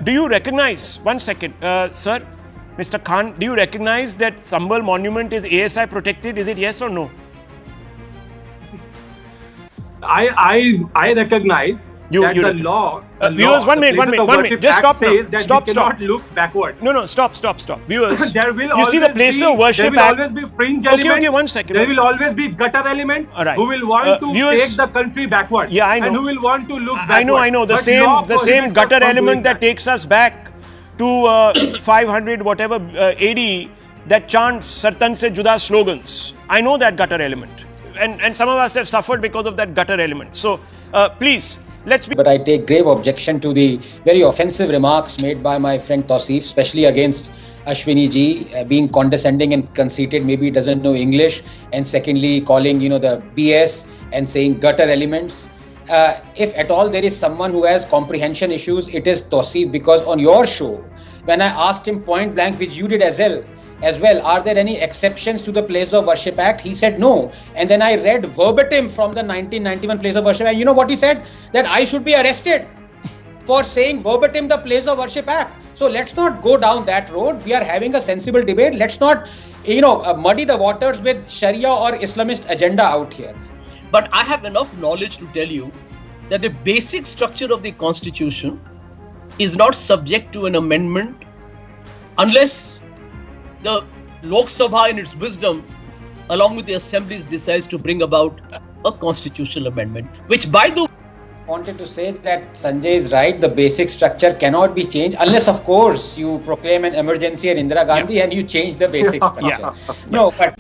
do you recognize, one second, sir, Mr. Khan, do you recognize that Sambal monument is ASI protected? Is it yes or no? I recognize that the law, viewers, one minute, just stop now. Says that stop. We cannot look backward. No, stop. Viewers, there will you see the place of worship. There will always be fringe element. Okay, one second. There will always be gutter element who will want to viewers, take the country backward. Yeah, I know. And who will want to look backward. I know. The same gutter element that takes us back to 500 whatever AD that chants Sartan se juda slogans. I know that gutter element. And some of us have suffered because of that gutter element. So, please, let's be... But I take grave objection to the very offensive remarks made by my friend Touseef, especially against Ashwini ji, being condescending and conceited, maybe he doesn't know English, and secondly, calling, the BS and saying gutter elements. If at all there is someone who has comprehension issues, it is Touseef, because on your show, when I asked him point blank, which you did as well, are there any exceptions to the Place of Worship Act? He said no. And then I read verbatim from the 1991 Place of Worship Act. You know what he said? That I should be arrested for saying verbatim the Place of Worship Act. So let's not go down that road. We are having a sensible debate. Let's not, muddy the waters with Sharia or Islamist agenda out here. But I have enough knowledge to tell you that the basic structure of the Constitution is not subject to an amendment unless the Lok Sabha in its wisdom, along with the assemblies, decides to bring about a constitutional amendment, which by the way... Wanted to say that Sanjay is right, the basic structure cannot be changed unless, of course, you proclaim an emergency at Indira Gandhi and you change the basic structure. No, but...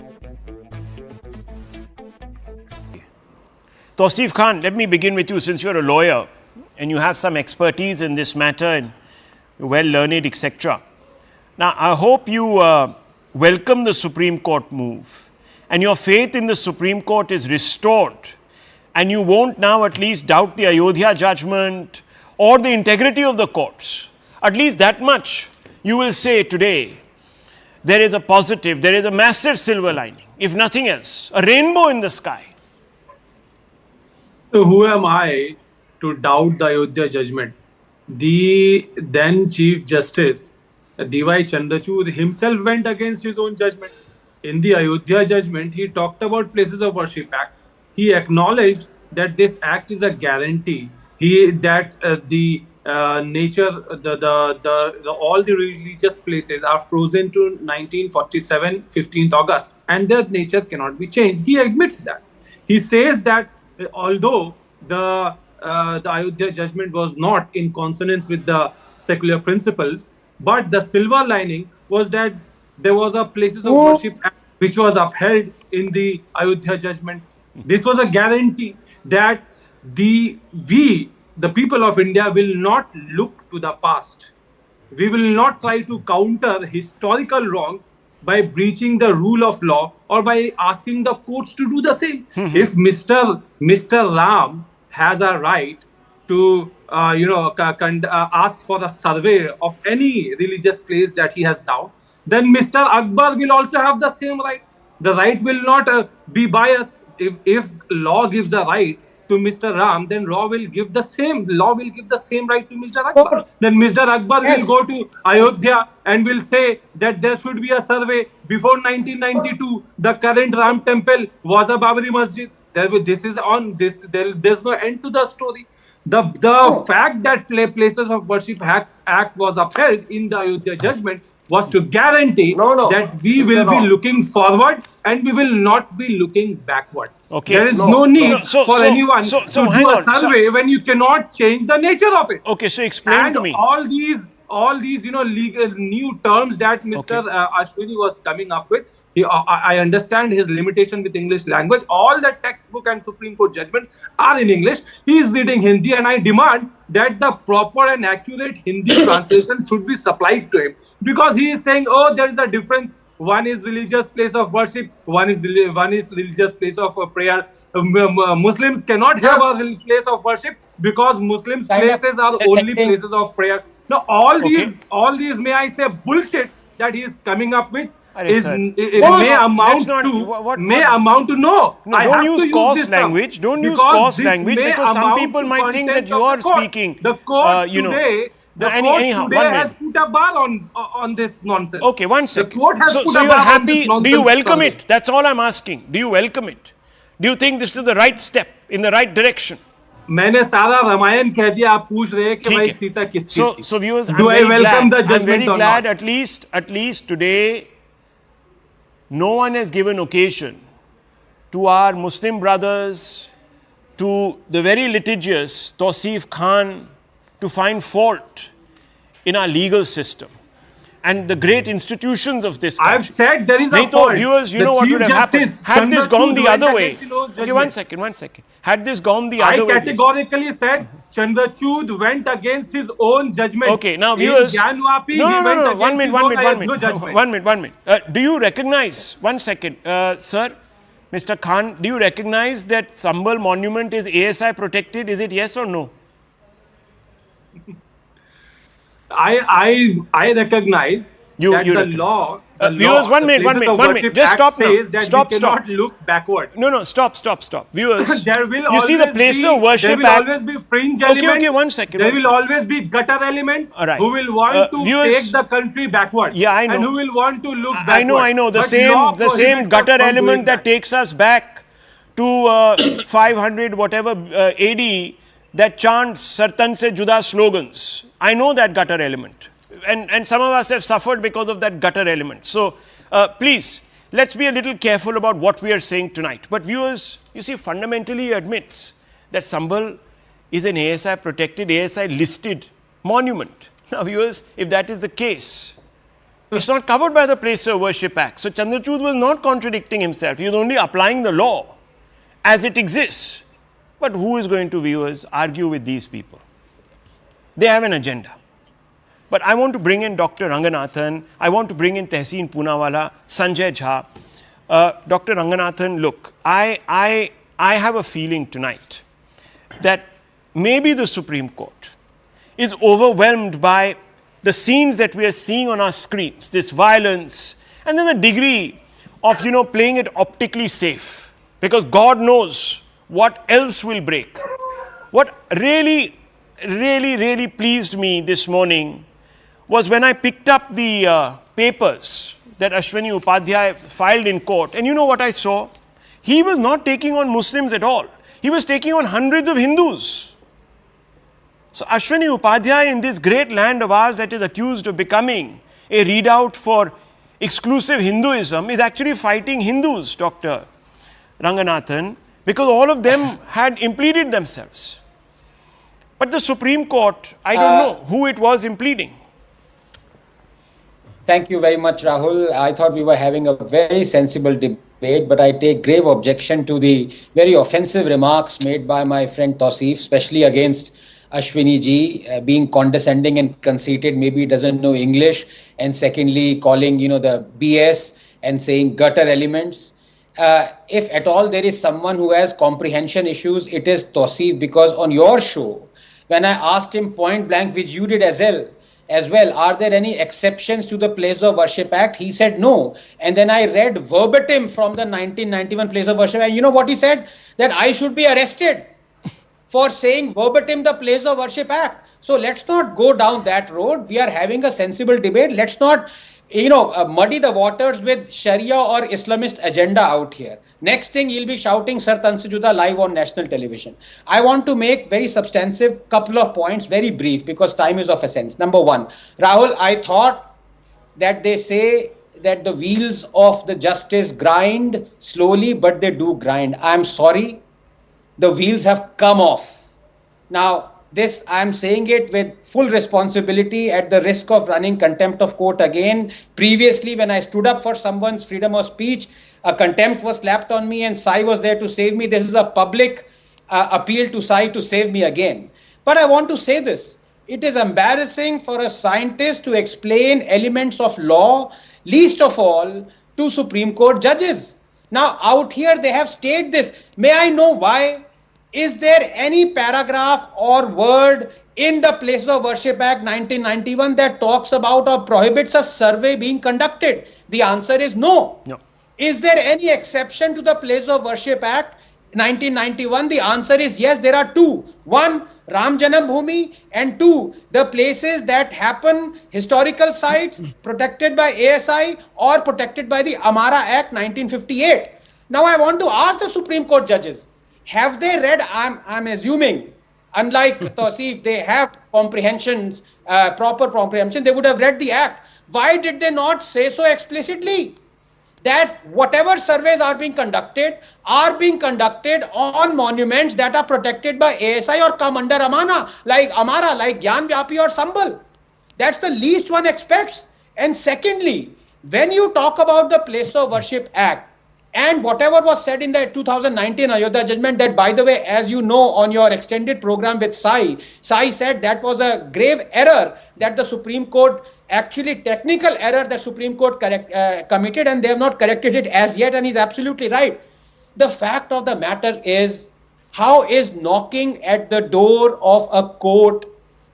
Touseef Khan, let me begin with you, since you're a lawyer and you have some expertise in this matter and you're well learned, etc. Now, I hope you welcome the Supreme Court move and your faith in the Supreme Court is restored and you won't now at least doubt the Ayodhya judgment or the integrity of the courts. At least that much you will say today. There is a positive, there is a massive silver lining, if nothing else, a rainbow in the sky. So who am I to doubt the Ayodhya judgment? The then Chief Justice D.Y. Chandrachud himself went against his own judgment. In the Ayodhya judgment, he talked about Places of Worship Act. He acknowledged that this act is a guarantee. That the nature, all the religious places are frozen to 1947, 15th August, and their nature cannot be changed. He admits that. He says that although the Ayodhya judgment was not in consonance with the secular principles, but the silver lining was that there was a Places of Worship Act which was upheld in the Ayodhya judgment. This was a guarantee that the people of India will not look to the past. We will not try to counter historical wrongs by breaching the rule of law or by asking the courts to do the same. If Mr. Ram has a right to ask for a survey of any religious place that he has down, then Mr. Akbar will also have the same right. The right will not be biased. If law gives a right to Mr. Ram, then law will give the same right to Mr. Akbar. Then Mr. Akbar will go to Ayodhya and will say that there should be a survey. Before 1992, the current Ram temple was a Babri Masjid. There's no end to the story. The fact that Places of Worship Act was upheld in the Ayodhya judgment was to guarantee that we will be looking forward and we will not be looking backward. Okay. There is no need for anyone to do a survey when you cannot change the nature of it. Okay, so explain to me. All these legal new terms that Mr. Ashwini was coming up with, I understand his limitation with English language. All the textbook and Supreme Court judgments are in English. He is reading Hindi, and I demand that the proper and accurate Hindi translation should be supplied to him, because he is saying, there is a difference. One is religious place of worship, one is religious place of prayer. Muslims cannot have a place of worship because Muslims' places are only places of prayer. Now, all these, may I say, bullshit that he is coming up with may amount to no. Don't use coarse language. Don't use coarse language, because some people might think that you are speaking. The court today The court anyhow, today has put a bar on this nonsense. Okay, one second. The court has put so a you're bar on happy? this nonsense. Do you welcome Sunday. it? That's all I'm asking. Do you welcome it? Do you think this is the right step in the right direction? मैंने सारा रामायण कह दिया, आप पूछ रहे हैं कि भाई सीता किसकी थी? So viewers, Do I welcome the I'm judgment very or glad not? at least today no one has given occasion to our Muslim brothers, to the very litigious Touseef Khan, to find fault in our legal system and the great institutions of this country. I've said there is a Nahi to, fault. viewers, you The know what Chief would have happened Justice had this gone the Chandrachud other went way. against the low's Okay, judgment. one second. Had this gone the other I way. categorically said Chandrachud went against his own judgment. Okay, now In viewers. Gyanwapi, No, he no, went no. against One minute, his one own minute, one Ayodhya minute. judgment. One minute. Do you recognize, one second, sir, Mr. Khan, do you recognize that Sambal monument is ASI protected? Is it yes or no? I recognize that you the recognize. law. Viewers, one minute. Just stop now. Says that Stop. we cannot look backward. No, stop. Viewers, There will you see the always place be, of worship there will act. always be fringe element. Okay, one second. There will always be gutter element All right. who will want to viewers, take the country backward. Yeah, I know. And who will want to look backward. I know. The But law same prohibits gutter us from element doing that takes us back to 500 whatever AD that chants Sartan se juda slogans. I know that gutter element. And some of us have suffered because of that gutter element. So please, let's be a little careful about what we are saying tonight. But viewers, you see, fundamentally he admits that Sambal is an ASI protected, ASI listed monument. Now viewers, if that is the case, it's not covered by the Place of Worship Act. So Chandrachud was not contradicting himself. He was only applying the law as it exists. But who is going to, viewers, argue with these people? They have an agenda. But I want to bring in Dr. Ranganathan. I want to bring in Tehseen Poonawala, Sanjay Jha. Dr. Ranganathan, look, I have a feeling tonight that maybe the Supreme Court is overwhelmed by the scenes that we are seeing on our screens, this violence, and then the degree of, playing it optically safe. Because God knows what else will break. What really pleased me this morning was when I picked up the papers that Ashwini Upadhyay filed in court. And you know what I saw? He was not taking on Muslims at all. He was taking on hundreds of Hindus. So Ashwini Upadhyay, in this great land of ours that is accused of becoming a readout for exclusive Hinduism, is actually fighting Hindus, Dr. Ranganathan, because all of them had impleaded themselves. But the Supreme Court, I don't know who it was impleading. Thank you very much, Rahul. I thought we were having a very sensible debate, but I take grave objection to the very offensive remarks made by my friend Touseef, especially against Ashwini ji, being condescending and conceited, maybe he doesn't know English, and secondly, calling, the BS and saying gutter elements. If at all there is someone who has comprehension issues, it is Touseef, because on your show, when I asked him point blank, which you did as well, are there any exceptions to the Place of Worship Act? He said no. And then I read verbatim from the 1991 Place of Worship Act. You know what he said? That I should be arrested for saying verbatim the Place of Worship Act. So let's not go down that road. We are having a sensible debate. Let's not, muddy the waters with Sharia or Islamist agenda out here. Next thing, he'll be shouting Sartan se juda live on national television. I want to make very substantive couple of points, very brief, because time is of essence. Number one, Rahul, I thought that they say that the wheels of the justice grind slowly, but they do grind. I'm sorry, the wheels have come off. Now, this, I'm saying it with full responsibility at the risk of running contempt of court again. Previously, when I stood up for someone's freedom of speech, a contempt was slapped on me and Sai was there to save me. This is a public appeal to Sai to save me again. But I want to say this. It is embarrassing for a scientist to explain elements of law, least of all to Supreme Court judges. Now, out here, they have stated this. May I know why? Is there any paragraph or word in the Place of Worship Act 1991 that talks about or prohibits a survey being conducted? The answer is no. No. Is there any exception to the Place of Worship Act 1991? The answer is yes, there are two. One, Ram Janam Bhoomi, and 2, the places that happen, historical sites protected by ASI or protected by the Amara Act 1958. Now I want to ask the Supreme Court judges, have they read, I'm assuming, unlike Touseef, they have comprehensions, proper comprehension, they would have read the act. Why did they not say so explicitly? That whatever surveys are being conducted on monuments that are protected by ASI or come under Amara, like Gyan Vyapi or Sambal. That's the least one expects. And secondly, when you talk about the Place of Worship Act and whatever was said in the 2019 Ayodhya judgment, that by the way, as you know, on your extended program with Sai said that was a grave error that the Supreme Court, actually technical error the Supreme Court committed, and they have not corrected it as yet, and he's absolutely right. The fact of the matter is, how is knocking at the door of a court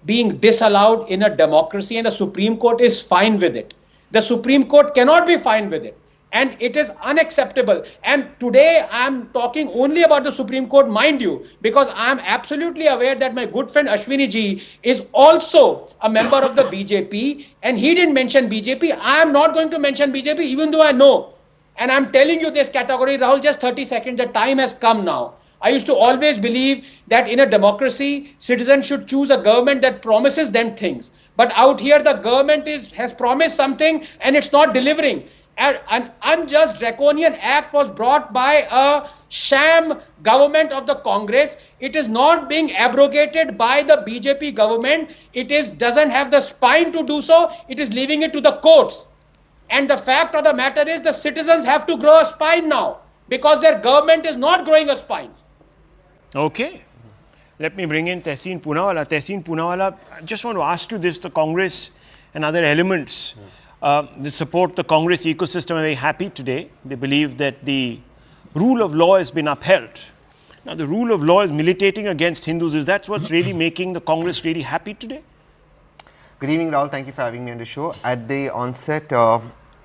being disallowed in a democracy, and the Supreme Court is fine with it? The Supreme Court cannot be fine with it. And it is unacceptable. And today I'm talking only about the Supreme Court, mind you, because I'm absolutely aware that my good friend Ashwini ji is also a member of the BJP, and he didn't mention BJP. I am not going to mention BJP, even though I know. And I'm telling you this category, Rahul, just 30 seconds, the time has come now. I used to always believe that in a democracy, citizens should choose a government that promises them things. But out here, the government has promised something and it's not delivering. An unjust draconian act was brought by a sham government of the Congress. It is not being abrogated by the BJP government. It doesn't have the spine to do so. It is leaving it to the courts. And the fact of the matter is the citizens have to grow a spine now because their government is not growing a spine. Okay. Let me bring in Tehseen Poonawalla. Tehseen Poonawalla, I just want to ask you this, the Congress and other elements that support the Congress ecosystem are very happy today. They believe that the rule of law has been upheld. Now, the rule of law is militating against Hindus. Is that what's really making the Congress really happy today? Good evening, Rahul. Thank you for having me on the show. At the onset, though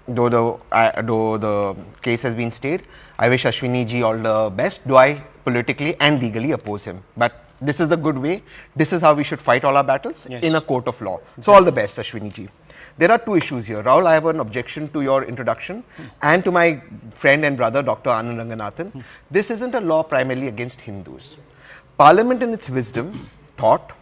the case has been stayed, I wish Ashwini ji all the best. Do I politically and legally oppose him? But this is the good way. This is how we should fight all our battles in a court of law. So all the best, Ashwini ji. There are two issues here. Rahul, I have an objection to your introduction and to my friend and brother, Dr. Anand Ranganathan. This isn't a law primarily against Hindus. Parliament in its wisdom thought,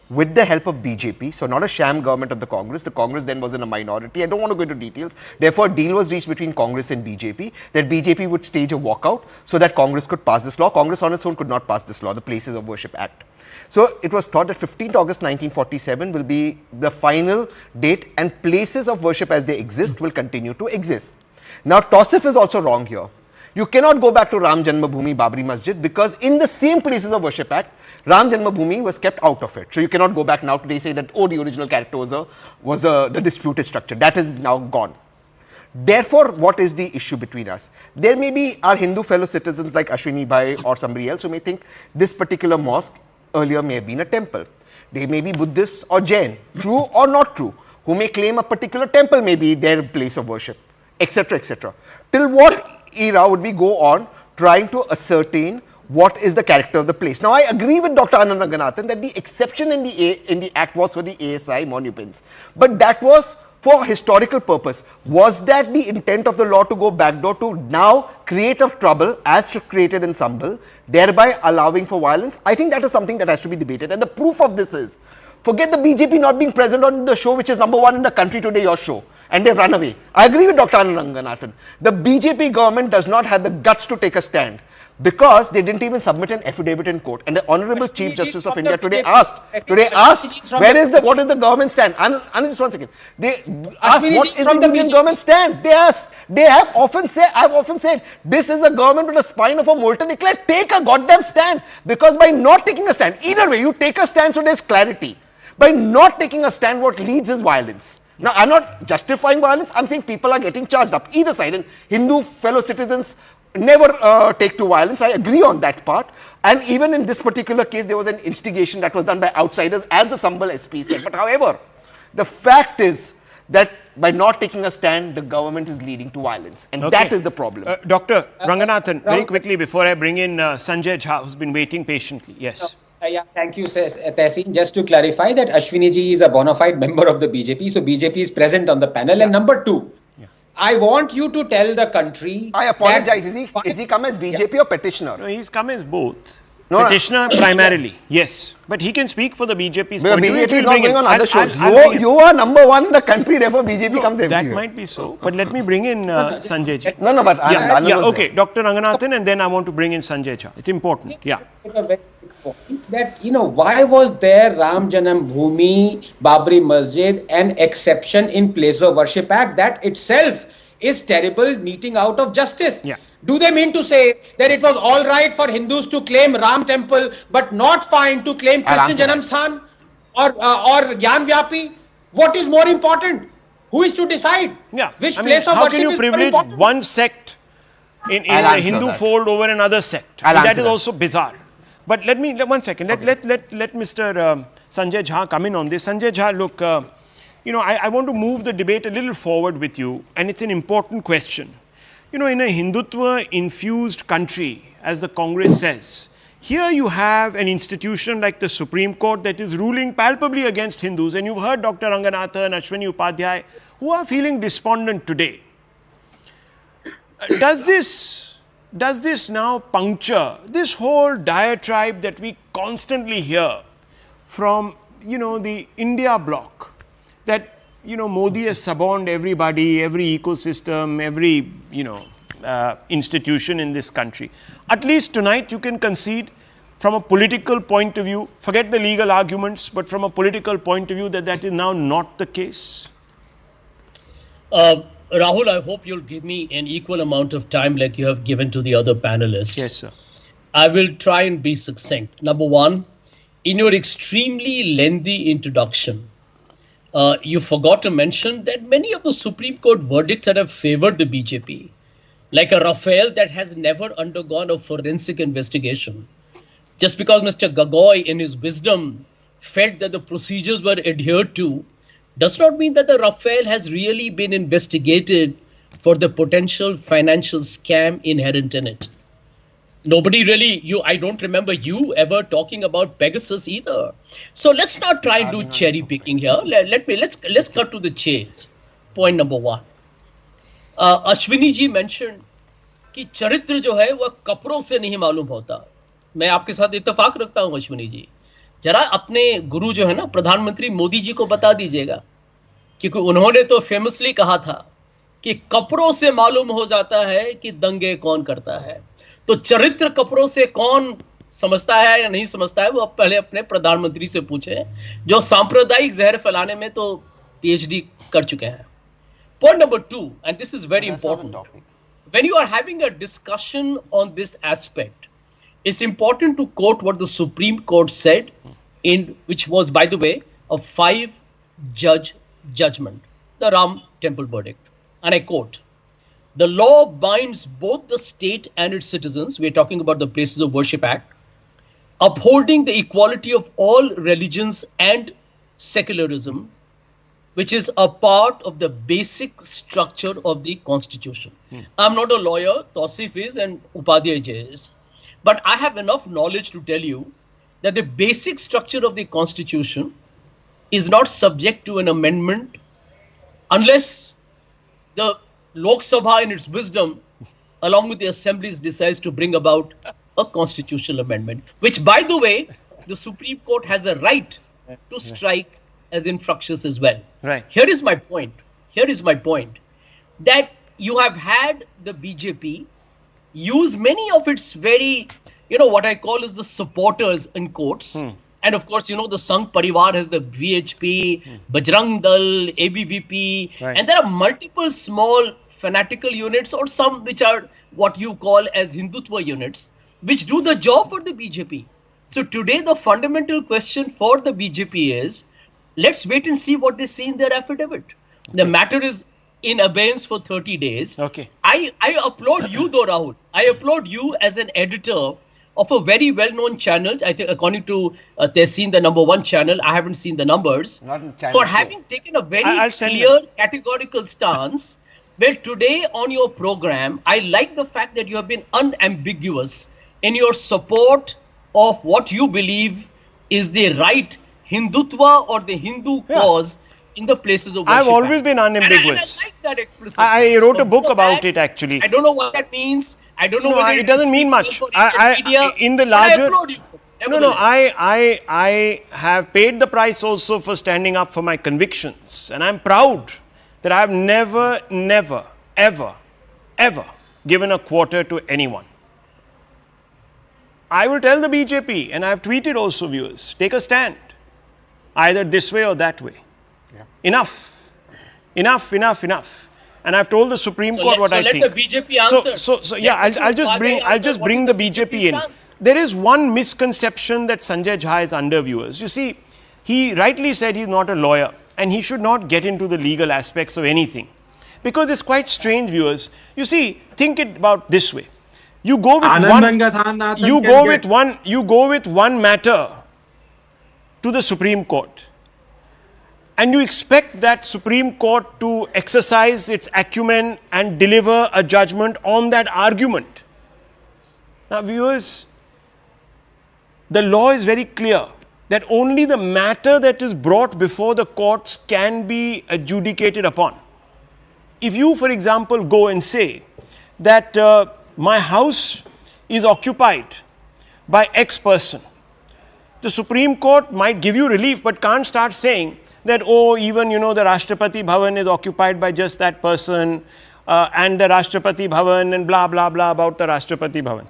with the help of BJP, so not a sham government of the Congress then was in a minority. I don't want to go into details. Therefore, a deal was reached between Congress and BJP that BJP would stage a walkout so that Congress could pass this law. Congress on its own could not pass this law, the Places of Worship Act. So it was thought that 15th August 1947 will be the final date and places of worship as they exist will continue to exist. Now, Touseef is also wrong here. You cannot go back to Ram Janmabhoomi Babri Masjid because in the same Places of Worship Act, Ram Janmabhoomi was kept out of it. So you cannot go back now today say that, oh, the original character was the disputed structure. That is now gone. Therefore, what is the issue between us? There may be our Hindu fellow citizens like Ashwini Bhai or somebody else who may think this particular mosque earlier may have been a temple. They may be Buddhist or Jain, true or not true, who may claim a particular temple may be their place of worship, etc., etc. Till what era would we go on trying to ascertain what is the character of the place? Now, I agree with Dr. Anand Ranganathan that the exception in the Act was for the ASI monuments, but that was for historical purpose. Was that the intent of the law to go backdoor to now create a trouble as created in Sambal, thereby allowing for violence? I think that is something that has to be debated, and the proof of this is, forget the BJP not being present on the show, which is #1 in the country today, your show, and they've run away. I agree with Dr. Anand Ranganathan. The BJP government does not have the guts to take a stand because they didn't even submit an affidavit in court. And the Honorable Chief Justice of India today asked, what is the government stand? Anand, just 1 second. They asked, what is the Indian government stand? They asked. I've often said, this is a government with a spine of a molten eclair. Take a goddamn stand. Because by not taking a stand, either way, you take a stand so there's clarity. By not taking a stand, what leads is violence. Now, I'm not justifying violence. I'm saying people are getting charged up, either side. And Hindu fellow citizens never take to violence. I agree on that part. And even in this particular case, there was an instigation that was done by outsiders, as the Sambal SP said. But however, the fact is that by not taking a stand, the government is leading to violence. And that is the problem. Dr. Ranganathan, very quickly before I bring in Sanjay Jha, who's been waiting patiently. Yes. Yeah, thank you, Tehseen. Just to clarify that Ashwini ji is a bona fide member of the BJP, so BJP is present on the panel. And number two, I want you to tell the country. I apologize. Is he come as BJP or petitioner? No, he's come as both. No, Petitioner primarily, yes. But he can speak for the BJP's But point of view, BJP which is we'll not bring going in. on other shows. I'll You are number one in the country, therefore BJP comes that everywhere. might be so. But let me bring in Sanjay ji. No, but Anand was okay. Dr. Ranganathan, and then I want to bring in Sanjay Jha. It's important. Yeah. A very quick point that, why was there Ram Janam Bhoomi, Babri Masjid, an exception in Place of Worship Act? That itself is terrible meting out of justice. Yeah. Do they mean to say that it was all right for Hindus to claim Ram Temple, but not fine to claim Christian Janam Sthan or Gyan Vyapi? What is more important? Who is to decide? Yeah. Which place of how worship can you is more privilege important? one sect in the answer Hindu that. fold over another sect? I'll That answer is that. also bizarre. But let me, one second, let Mr. Sanjay Jha come in on this. Sanjay Jha, look, I want to move the debate a little forward with you, and it's an important question. In a Hindutva-infused country, as the Congress says, here you have an institution like the Supreme Court that is ruling palpably against Hindus, and you've heard Dr. Ranganathan, Ashwini Upadhyay, who are feeling despondent today. Does this now puncture this whole diatribe that we constantly hear from, the India bloc, that Modi has suborned everybody, every ecosystem, every, institution in this country. At least tonight you can concede from a political point of view, forget the legal arguments, but from a political point of view that is now not the case. Rahul, I hope you'll give me an equal amount of time like you have given to the other panelists. Yes, sir. I will try and be succinct. Number one, in your extremely lengthy introduction, you forgot to mention that many of the Supreme Court verdicts that have favored the BJP, like a Rafale that has never undergone a forensic investigation, just because Mr. Gagoi, in his wisdom, felt that the procedures were adhered to, does not mean that the Rafale has really been investigated for the potential financial scam inherent in it. Nobody really, I don't remember you ever talking about Pegasus either. So let's not try and do cherry picking here. Let's cut to the chase. Point number one. Ashwini ji mentioned कि चरित्र जो है वह कपड़ों से नहीं मालूम होता. मैं आपके साथ इत्तेफाक रखता हूं अश्विनी जी. जरा अपने गुरु जो है ना प्रधानमंत्री मोदी जी को बता दीजिएगा, क्योंकि उन्होंने तो फेमसली कहा था कि कपड़ों से मालूम हो जाता है कि दंगे कौन करता है. तो चरित्र कपड़ों से कौन समझता है या नहीं समझता है वो आप पहले अपने प्रधानमंत्री से पूछे, जो सांप्रदायिक जहर फैलाने में तो पीएचडी कर चुके हैं. Point number two, and this is very important. When you are having a discussion on this aspect, it's important to quote what the Supreme Court said, which was, by the way, a 5-judge judgment, the Ram Temple verdict. And I quote, "The law binds both the state and its citizens," we're talking about the Places of Worship Act, "upholding the equality of all religions and secularism, which is a part of the basic structure of the Constitution." I'm not a lawyer, Touseef is and Upadhyay is, but I have enough knowledge to tell you that the basic structure of the Constitution is not subject to an amendment unless the Lok Sabha in its wisdom, along with the assemblies, decides to bring about a constitutional amendment, which, by the way, the Supreme Court has a right to strike as infructuous as well. Right. Here is my point. That you have had the BJP use many of its very, what I call is the supporters in quotes. And of course, the Sangh Parivar has the VHP, Bajrang Dal, ABVP, Right. and there are multiple small fanatical units or some which are what you call as Hindutva units, which do the job for the BJP. So today, the fundamental question for the BJP is, let's wait and see what they say in their affidavit. The matter is in abeyance for 30 days. Okay. I applaud you though, Rahul. I applaud you as an editor of a very well-known channel. I think according to Tehseen, the #1 channel, I haven't seen the numbers, Not in channel for show. having taken a very I'll send clear, categorical stance. Well, today on your program, I like the fact that you have been unambiguous in your support of what you believe is the right Hindutva or the Hindu cause in the places of worship. I've always been unambiguous. And I like that explicitness. I wrote a book So about that, it actually. I don't know what that means. I don't know No, whether it doesn't mean much. In the larger, I applaud you for it. no, I have paid the price also for standing up for my convictions, and I'm proud that I have never, ever given a quarter to anyone. I will tell the BJP, and I have tweeted also, viewers, take a stand, either this way or that way. Enough. And I've told the Supreme Court what I think. Let the BJP answer. So yeah, I'll just bring the BJP in. There is one misconception that Sanjay Jha is under, viewers. You see, he rightly said he's not a lawyer and he should not get into the legal aspects of anything. Because it's quite strange, viewers. You see, think it about this way. You go with you go with one matter to the Supreme Court. And you expect that Supreme Court to exercise its acumen and deliver a judgment on that argument. Now, viewers, the law is very clear that only the matter that is brought before the courts can be adjudicated upon. If you, for example, go and say that my house is occupied by X person, the Supreme Court might give you relief but can't start saying that, oh, even, the Rashtrapati Bhavan is occupied by just that person and the Rashtrapati Bhavan and blah, blah, blah about the Rashtrapati Bhavan.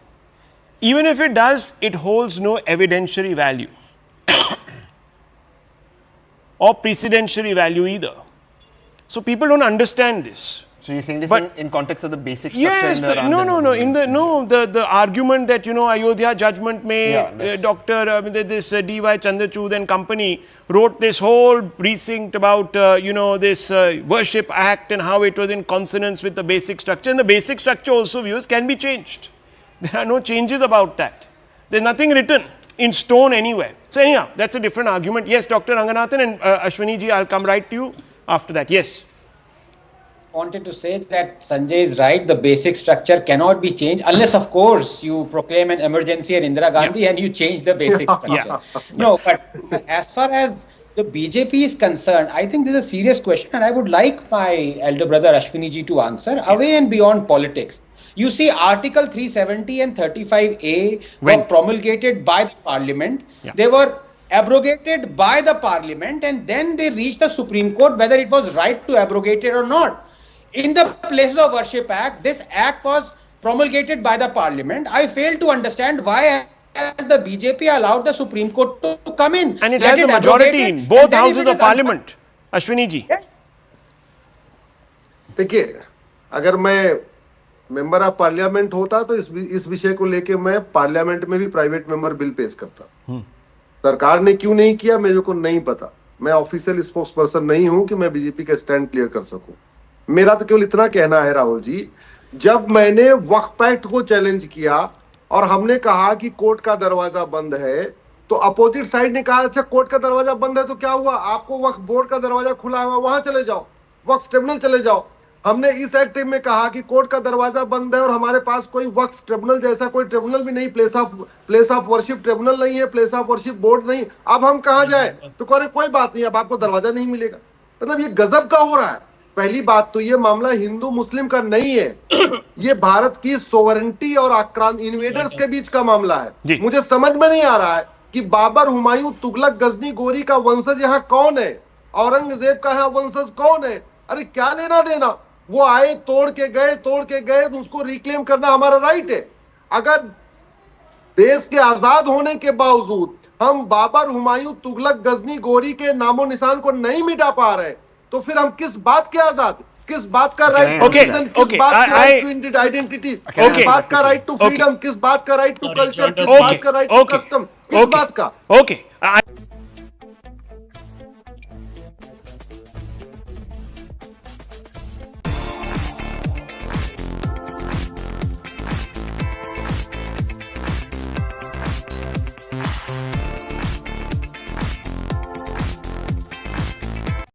Even if it does, it holds no evidentiary value or precedentiary value either. So people don't understand this. So you're saying this But- in context of the basic structure? Yes, in the the argument that, Ayodhya judgment may, Yeah, Dr. This D.Y. Chandrachud and company wrote this whole precinct about, this worship act and how it was in consonance with the basic structure. And the basic structure also, viewers, can be changed. There are no changes about that. There's nothing written in stone anywhere. So anyhow, that's a different argument. Yes, Dr. Ranganathan and Ashwini ji, I'll come right to you after that. Yes. Wanted to say that Sanjay is right. The basic structure cannot be changed unless, of course, you proclaim an emergency at Indira Gandhi and you change the basic structure. No, but as far as the BJP is concerned, I think this is a serious question and I would like my elder brother Ashwini ji to answer away and beyond politics. You see, Article 370 and 35A were promulgated by the Parliament. They were abrogated by the Parliament and then they reached the Supreme Court whether it was right to abrogate it or not. In the Places of Worship Act, this act was promulgated by the Parliament. I fail to understand why has the BJP allowed the Supreme Court to come in. And it has a majority in both houses of Parliament. Ashwini ji. देखिए, अगर मैं member of parliament होता तो इस विषय को लेके मैं पार्लियामेंट में भी प्राइवेट मेंबर बिल पेश करता। सरकार ने क्यों नहीं किया मेरे को नहीं पता। मैं ऑफिशियल स्पोक्स पर्सन नहीं हूं कि मैं बीजेपी का स्टैंड क्लियर कर सकूं। मेरा तो केवल इतना कहना है राहुल जी, जब मैंने वक्फ एक्ट को चैलेंज किया और हमने कहा कि कोर्ट का दरवाजा बंद है, तो अपोजिट साइड ने कहा अच्छा कोर्ट का दरवाजा बंद है तो क्या हुआ, आपको वक्फ बोर्ड का दरवाजा खुला हुआ, वहां चले जाओ, वक्फ ट्रिब्यूनल चले जाओ। हमने इस एक्ट में कहा कि कोर्ट का दरवाजा बंद है और हमारे पास कोई वक्फ ट्रिब्यूनल जैसा कोई ट्रिब्यूनल भी नहीं, प्लेस ऑफ वर्शिप ट्रिब्यूनल नहीं है, प्लेस ऑफ वर्शिप बोर्ड नहीं, अब हम कहां जाए? तो कह रहे कोई बात नहीं, अब आपको दरवाजा नहीं मिलेगा। मतलब ये गजब का हो रहा है। पहली बात तो ये मामला हिंदू मुस्लिम का नहीं है, ये भारत की सोवरेंटी और आक्रांत इन्वेडर्स के बीच का मामला है। मुझे समझ में नहीं आ रहा है कि बाबर, हुमायूं, तुगलक, गजनी, गोरी का वंशज यहाँ कौन है, औरंगजेब का यहाँ वंशज कौन है? अरे क्या लेना देना, वो आए तोड़ के गए, उसको रिक्लेम करना हमारा राइट है। अगर देश के आजाद होने के बावजूद हम बाबर, हुमायूं, तुगलक, गजनी, गोरी के नामो निशान को नहीं मिटा पा रहे, तो फिर हम किस बात के आजाद, किस बात का राइट टू किस बात का राइट टू आइडेंटिटी, किस बात का राइट टू फ्रीडम, किस बात का राइट टू कल्चर, किस बात का राइट टू कस्टम, किस बात का? ओके